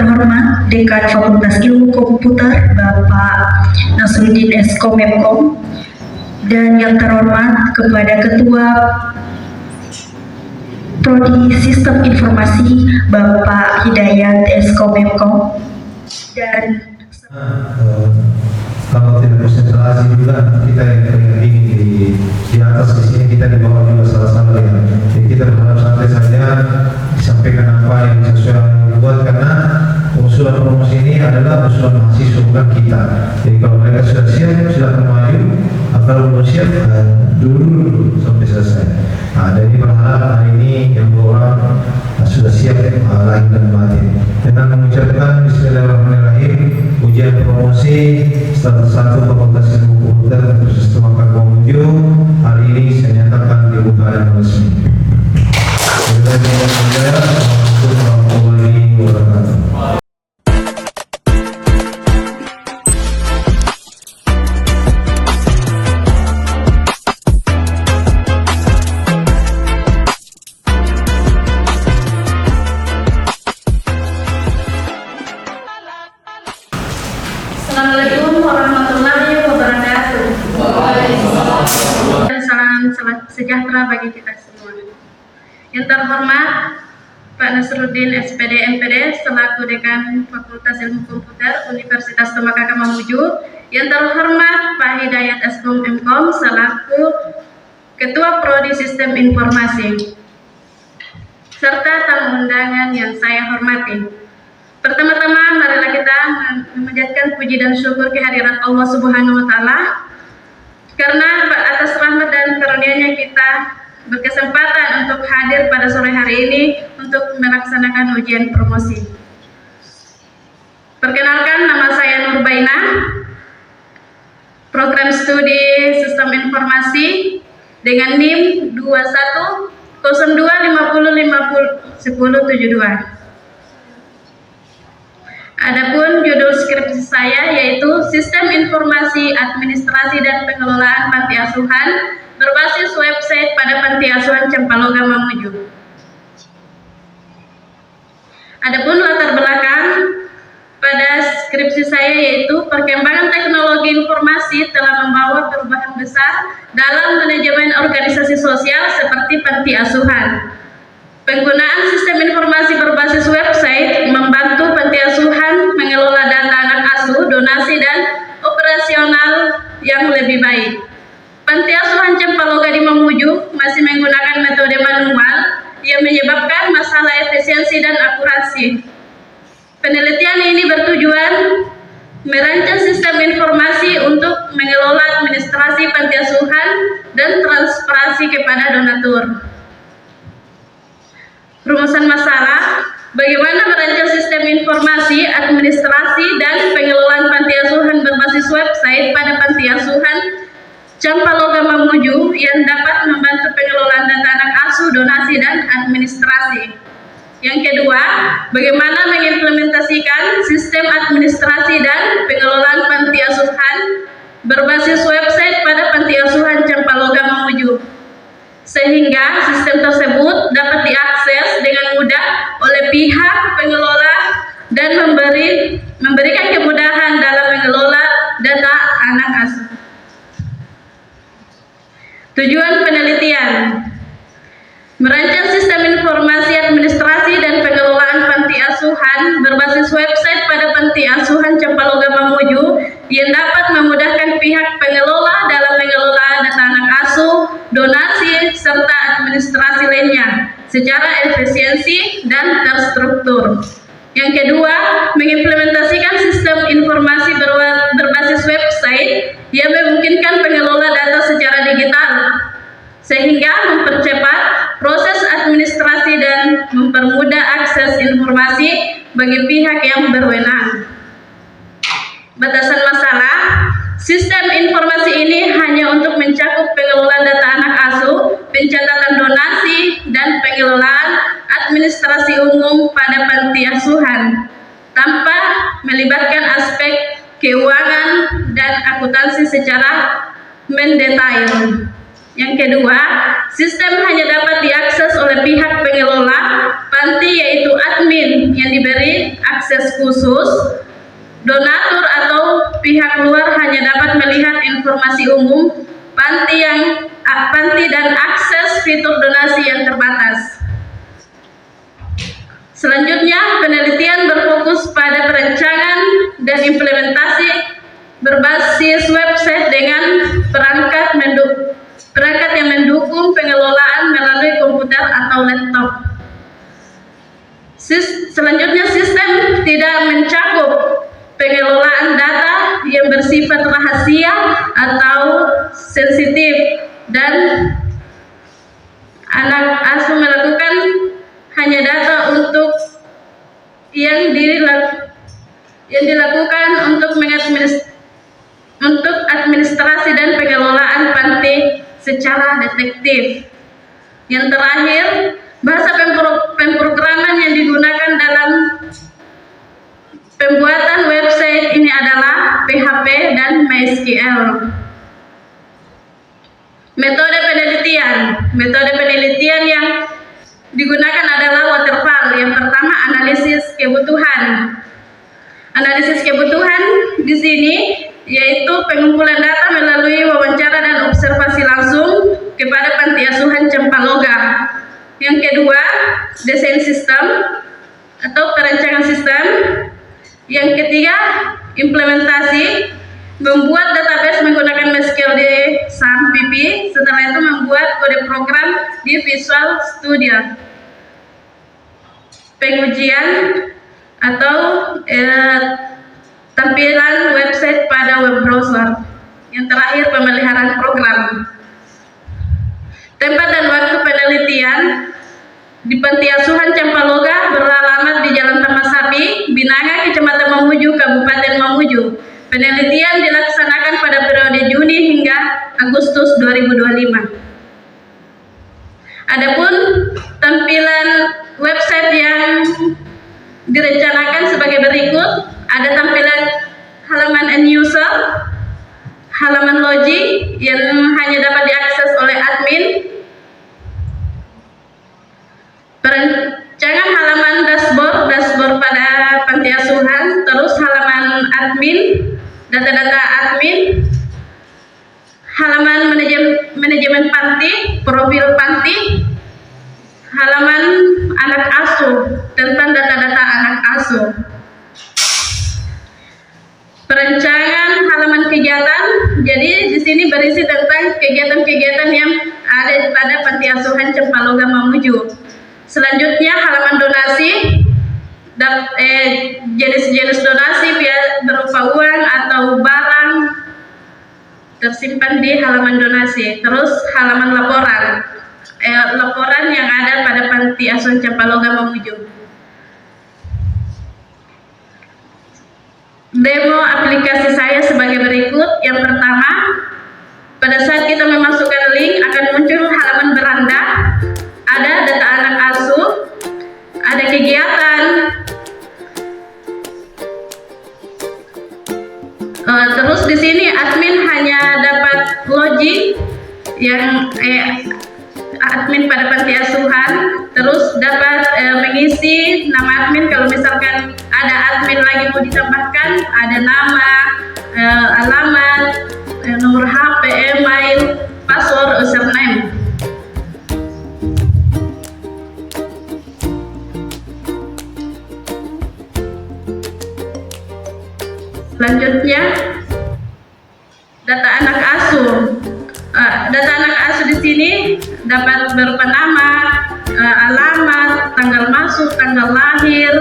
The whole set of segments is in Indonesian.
terhormat Dekan Fakultas Ilmu Komputer Bapak Nasruddin Eskom Mepkom, dan yang terhormat kepada Ketua Prodi Sistem Informasi Bapak Hidayat Eskom Mepkom, dan kalau tidak konsentrasi juga kita yang paling di atas di sini, kita di bawah juga sama-sama ya. Jadi kita berharap santai saja disampaikan apa yang sesuai buat, karena usulan promosi ini adalah usulan mahasiswa bukan kita. Jadi kalau mereka sudah siap silakan maju, kalau belum siap dulu sampai selesai. Jadi berharap hari ini yang dua orang sudah siap lahir dan batin. Dengan mengucapkan Bismillahirrahmanirrahim, ujian promosi status 1 Fakultas Ilmu Komputer untuk Sistem Mamuju hari ini saya nyatakan dibuka dan resmi. Assalamualaikum warahmatullahi wabarakatuh. Assalamualaikum warahmatullahi wabarakatuh. Dan salam sejahtera bagi kita semua. Yang terhormat Pak Nasruddin SPD MPD selaku Dekan Fakultas Ilmu Komputer Universitas Tomakaka Mamuju. Yang terhormat Pak Hidayat Eskom Mkom selaku Ketua Prodi Sistem Informasi, serta tamu undangan yang saya hormati. Pertama-tama marilah kita memanjatkan puji dan syukur kehadirat Allah Subhanahu wa taala, karena atas rahmat dan karunia-Nya kita berkesempatan untuk hadir pada sore hari ini untuk melaksanakan ujian promosi. Perkenalkan, nama saya Nurbaina, program studi Sistem Informasi dengan NIM 210250501072. Adapun judul skripsi saya yaitu Sistem Informasi Administrasi dan Pengelolaan Panti Asuhan berbasis website pada Panti Asuhan Cempaloga Mamuju. Adapun latar belakang pada skripsi saya yaitu perkembangan teknologi informasi telah membawa perubahan besar dalam manajemen organisasi sosial seperti panti asuhan. Penggunaan sistem informasi berbasis website membantu panti asuhan mengelola data anak asuh, donasi, dan operasional yang lebih baik. Panti asuhan Cempaloga di Mamuju masih menggunakan metode manual yang menyebabkan masalah efisiensi dan akurasi. Penelitian ini bertujuan merancang sistem informasi untuk mengelola administrasi panti asuhan dan transparansi kepada donatur. Rumusan masalah, bagaimana merancang sistem informasi, administrasi, dan pengelolaan panti asuhan berbasis website pada panti asuhan Cempaloga Mamuju yang dapat membantu pengelolaan data anak asuh, donasi, dan administrasi. Yang kedua, bagaimana mengimplementasikan sistem administrasi dan pengelolaan panti asuhan berbasis website pada panti asuhan Cempaloga Mamuju, sehingga sistem tersebut dapat diakses dengan mudah oleh pihak pengelola dan memberikan kemudahan dalam mengelola data anak asuh. Tujuan penelitian: merancang sistem informasi administrasi dan pengelolaan panti asuhan berbasis website pada panti asuhan Cempaloga Mamuju yang dapat memudahkan pihak pengelola dalam mengelola data anak asuh, donasi, serta administrasi lainnya secara efisiensi dan terstruktur. Yang kedua, mengimplementasikan sistem informasi berbasis website yang memungkinkan pengelola data secara digital, sehingga mempercepat proses administrasi dan mempermudah akses informasi bagi pihak yang berwenang. Batasan masalah: sistem informasi ini hanya untuk mencakup pengelolaan data anak asuh, pencatatan donasi, dan pengelolaan administrasi umum pada panti asuhan, tanpa melibatkan aspek keuangan dan akuntansi secara mendetail. Yang kedua, sistem hanya dapat diakses oleh pihak pengelola panti yaitu admin yang diberi akses akses khusus. Donatur atau pihak luar hanya dapat melihat informasi umum panti dan akses fitur donasi yang terbatas. Selanjutnya, penelitian berfokus pada perancangan dan implementasi berbasis website dengan perangkat yang mendukung pengelolaan melalui komputer atau laptop. Selanjutnya, sistem tidak mencakup pengelolaan data yang bersifat rahasia atau sensitif, dan anak asuh melakukan hanya data untuk yang dilakukan untuk administrasi dan pengelolaan panti secara detektif. Yang terakhir, bahasa pemrograman yang digunakan dalam pembuatan website ini adalah PHP dan MySQL. Metode penelitian yang digunakan adalah waterfall. Yang pertama, analisis kebutuhan. Analisis kebutuhan di sini yaitu pengumpulan data melalui wawancara dan observasi langsung kepada panti asuhan Cempaloga. Yang kedua, desain sistem atau perancangan sistem. Yang ketiga, implementasi, membuat database menggunakan MySQL di SAMPP. Setelah itu membuat kode program di Visual Studio. Pengujian atau tampilan website pada web browser. Yang terakhir, pemeliharaan program. Tempat dan waktu penelitian di Panti Asuhan Cempaloga beralamat di Jalan Taman Sapi, Binanga, Kecamatan Mamuju, Kabupaten Mamuju. Penelitian dilaksanakan pada periode Juni hingga Agustus 2025. Adapun tampilan website yang direncanakan sebagai berikut, ada tampilan halaman end user, halaman login yang hanya dapat diakses oleh admin, perancangan halaman dashboard pada panti asuhan, terus halaman admin, data-data admin, halaman manajemen panti, profil panti, halaman anak asuh tentang data-data anak asuh. Perancangan halaman kegiatan, jadi di sini berisi tentang kegiatan-kegiatan yang ada pada Panti Asuhan Cempaloga Mamuju. Selanjutnya halaman donasi, jenis-jenis donasi berupa uang atau barang tersimpan di halaman donasi. Terus halaman laporan yang ada pada Panti Asuhan Cempaloga Mamuju. Demo aplikasi saya sebagai berikut. Yang pertama, pada saat kita memasukkan link akan muncul halaman beranda, ada data anak asuh, ada kegiatan, terus di sini admin hanya dapat login yang admin pada panti asuhan, terus dapat mengisi nama admin. Kalau misalkan ada admin lagi mau ditambahkan, ada nama, alamat, nomor HP, email, password, username. Selanjutnya, data anak asuh. Data anak asuh di sini dapat berupa nama, alamat, tanggal masuk, tanggal lahir,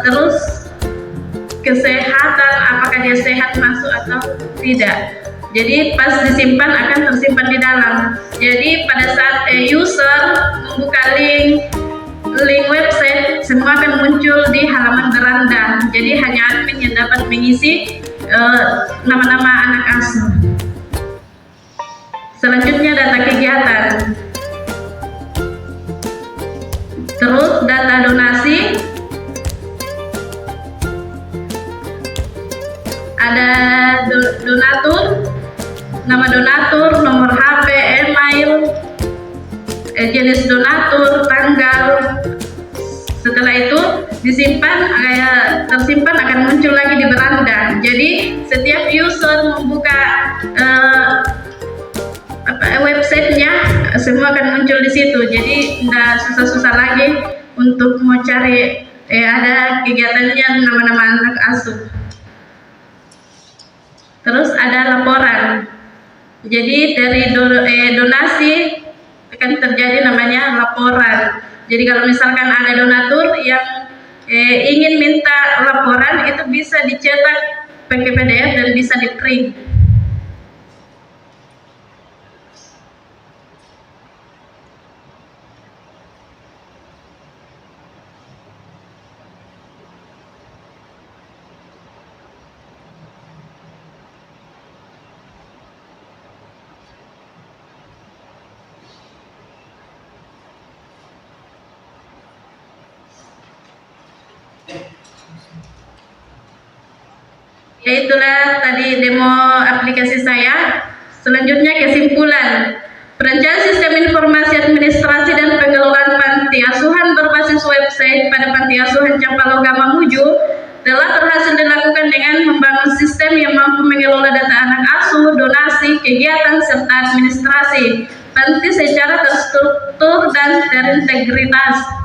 terus kesehatan, apakah dia sehat masuk atau tidak. Jadi pas disimpan akan tersimpan di dalam. Jadi pada saat user membuka link website, semua akan muncul di halaman beranda. Jadi hanya admin yang dapat mengisi nama-nama anak asuh. Selanjutnya data kegiatan, terus data donasi, ada donatur, nama donatur, nomor HP, email, jenis donatur, tanggal. Setelah itu di tersimpan akan muncul lagi di beranda. Jadi setiap user membuka websitenya, semua akan muncul di situ. Jadi tidak susah-susah lagi untuk mau cari ada kegiatannya nama-nama anak asuh. Terus ada laporan. Jadi dari donasi akan terjadi namanya laporan. Jadi kalau misalkan ada donatur yang ingin minta laporan, itu bisa dicetak pakai PDF dan bisa di print. Ya, itulah tadi demo aplikasi saya. Selanjutnya kesimpulan. Perencanaan sistem informasi administrasi dan pengelolaan panti asuhan berbasis website pada Panti Asuhan Campaloga Mamuju telah berhasil dilakukan dengan membangun sistem yang mampu mengelola data anak asuh, donasi, kegiatan, serta administrasi panti secara terstruktur dan terintegritas.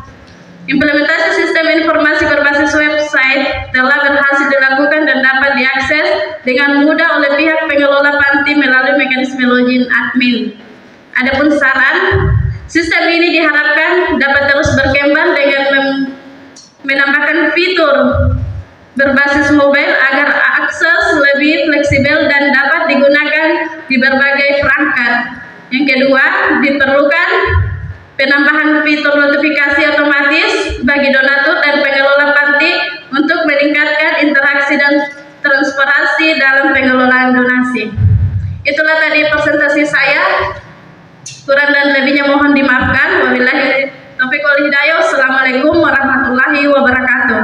Implementasi sistem informasi berbasis website telah berhasil dilakukan dan dapat diakses dengan mudah oleh pihak pengelola panti melalui mekanisme login admin. Adapun saran, sistem ini diharapkan dapat terus berkembang dengan menambahkan fitur berbasis mobile agar akses lebih fleksibel dan dapat digunakan di berbagai perangkat. Yang kedua, diperlukan penambahan fitur notifikasi otomatis bagi donatur dan pengelola panti untuk meningkatkan interaksi dan transparansi dalam pengelolaan donasi. Itulah tadi presentasi saya. Kurang dan lebihnya mohon dimaafkan. Wabillahi taufiq wal hidayah. Wassalamualaikum warahmatullahi wabarakatuh.